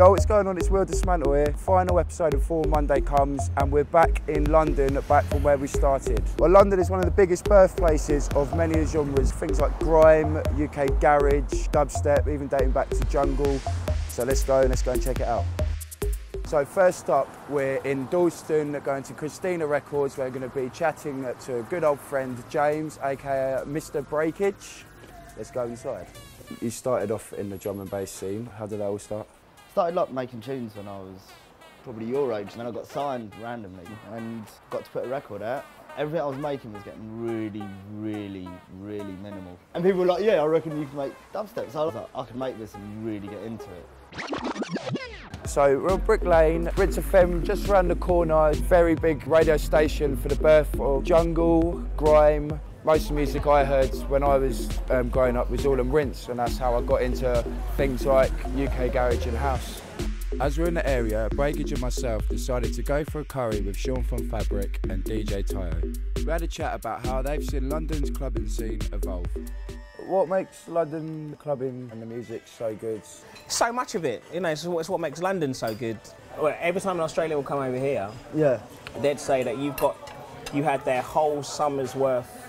Yo, what's going on? It's DJ Dismantle here. Final episode of 4 Monday comes and we're back in London, back from where we started. Well, London is one of the biggest birthplaces of many genres, things like grime, UK garage, dubstep, even dating back to jungle. So let's go and check it out. So first up, we're in Dalston, going to Christina Records. We're going to be chatting to a good old friend, James, aka Mr. Breakage. Let's go inside. You started off in the drum and bass scene. How did that all start? Started like making tunes when I was probably your age, and then I got signed randomly and got to put a record out. Everything I was making was getting really minimal. And people were like, yeah, I reckon you can make dubstep. So I was like, I can make this and really get into it. So we're on Brick Lane, Ritz FM, just around the corner, very big radio station for the birth of jungle, grime. Most of the music I heard when I was growing up was all in Rinse, and that's how I got into things like UK garage and house. As we're in the area, Breakage and myself decided to go for a curry with XOYO and Fabric and DJ XOYO. We had a chat about how they've seen London's clubbing scene evolve. What makes London clubbing and the music so good? So much of it, you know, it's what makes London so good. Well, every time an Australian will come over here, they'd say that you had their whole summer's worth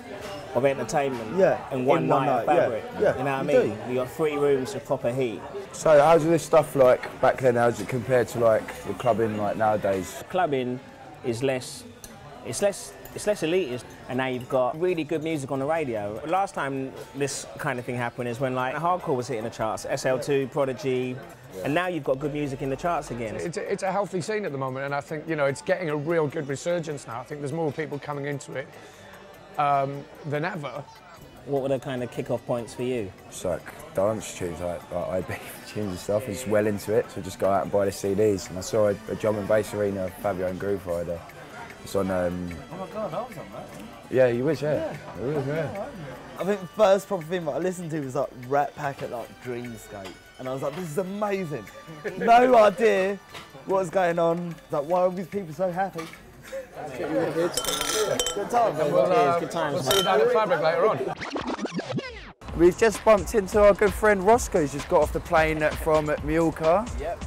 of entertainment in one night of Fabric. Yeah, you know what I mean? You got 3 rooms with proper heat. So how's this stuff like back then? How's it compared to like the clubbing like nowadays? Clubbing is less elitist, and now you've got really good music on the radio. Last time this kind of thing happened is when like hardcore was hitting the charts, SL2, Prodigy, and now you've got good music in the charts again. It's a healthy scene at the moment, and I think, you know, it's getting a real good resurgence now. I think there's more people coming into it than ever. What were the kind of kick-off points for you? It's like dance tunes, like IB tunes and stuff. I was well into it, so just go out and buy the CDs. And I saw a drum and bass arena, Fabio and Groove Rider. It's on. Oh my God, I was on that. Yeah, you was, yeah. I think the first proper thing that I listened to was like Rat Pack at like Dreamscape, and I was like, this is amazing. No idea what was going on. Like, why are these people so happy? Good times. Good times. We'll see you down at Fabric later on. We've just bumped into our good friend Roscoe, who's just got off the plane from Mallorca. Yep.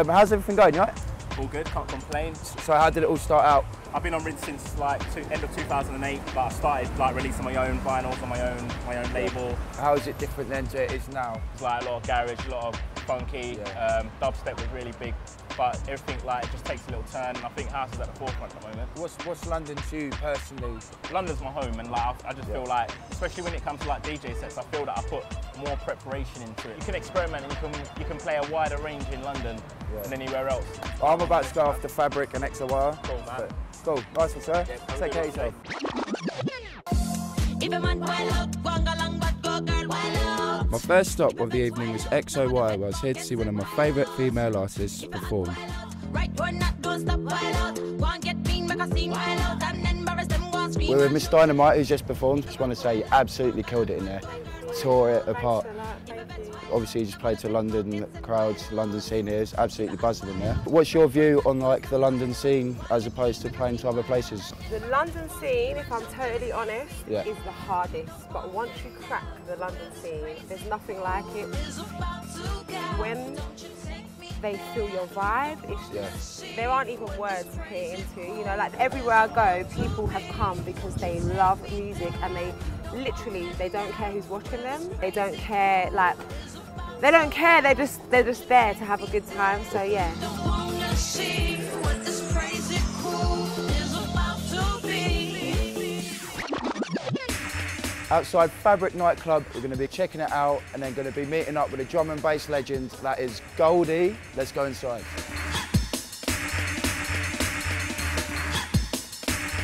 How's everything going, you right? All good, can't complain. So how did it all start out? I've been on Rinse since like end of 2008, but I started like releasing my own vinyls on my own label. How is it different then to it is now? It's like a lot of garage, a lot of funky, dubstep was really big, but everything like it just takes a little turn, and I think house is at the forefront at the moment. What's London to you personally? London's my home, and like I just feel like, especially when it comes to like DJ sets, I feel that I put more preparation into it. You can experiment and you can play a wider range in London than anywhere else. I'm about to go after Fabric and XOYO. Cool, man. Cool, nice one, sir. Take care of yourself. My first stop of the evening was XOYO. I was here to see one of my favourite female artists perform. We're with Miss Dynamite, who's just performed. Just want to say you absolutely killed it in there. Tore it apart. Obviously, you just played to London crowds, London scene here. It's absolutely buzzing in there. What's your view on like the London scene as opposed to playing to other places? The London scene, if I'm totally honest, Yeah. is the hardest. But once you crack the London scene, there's nothing like it. When they feel your vibe, it's there aren't even words to put it into. You know, like everywhere I go, people have come because they love music and they literally, they don't care who's watching them. They don't care, like, they don't care, they're just there to have a good time, so yeah. Outside Fabric nightclub, we're going to be checking it out and then going to be meeting up with a drum and bass legend, that is Goldie. Let's go inside.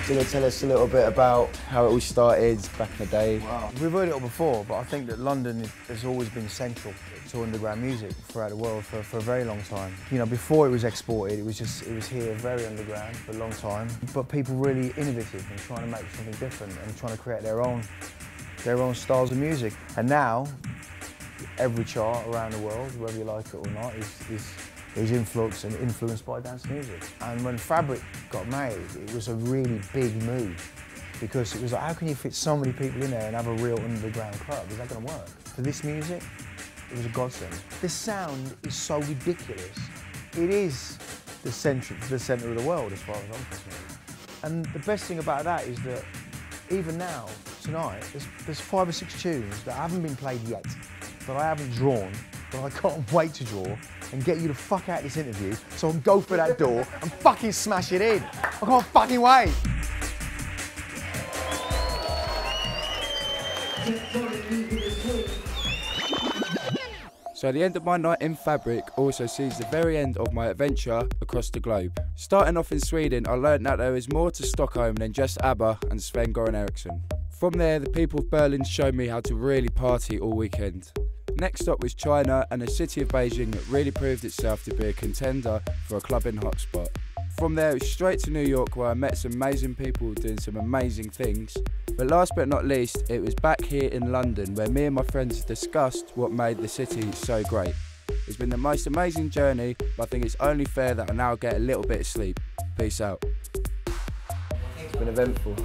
Do you want to tell us a little bit about how it all started back in the day? Wow. We've heard it all before, but I think that London has always been central to underground music throughout the world for a very long time. You know, before it was exported, it was here very underground for a long time. But people really innovative and trying to make something different and trying to create their own styles of music. And now, every chart around the world, whether you like it or not, is influenced by dance music. And when Fabric got made, it was a really big move because it was like, how can you fit so many people in there and have a real underground club? Is that going to work? For this music, it was a godsend. The sound is so ridiculous it is the centre of the world as far as I'm concerned. And the best thing about that is that even now, tonight, there's 5 or 6 tunes that haven't been played yet, that I haven't drawn, but I can't wait to draw and get you the fuck out of this interview so I can go through that door and fucking smash it in. I can't fucking wait. So the end of my night in Fabric also sees the very end of my adventure across the globe. Starting off in Sweden, I learned that there is more to Stockholm than just ABBA and Sven-Göran Eriksson. From there, the people of Berlin showed me how to really party all weekend. Next stop was China and the city of Beijing that really proved itself to be a contender for a clubbing hotspot. From there, it was straight to New York where I met some amazing people doing some amazing things. But last but not least, it was back here in London where me and my friends discussed what made the city so great. It's been the most amazing journey, but I think it's only fair that I now get a little bit of sleep. Peace out. It's been eventful.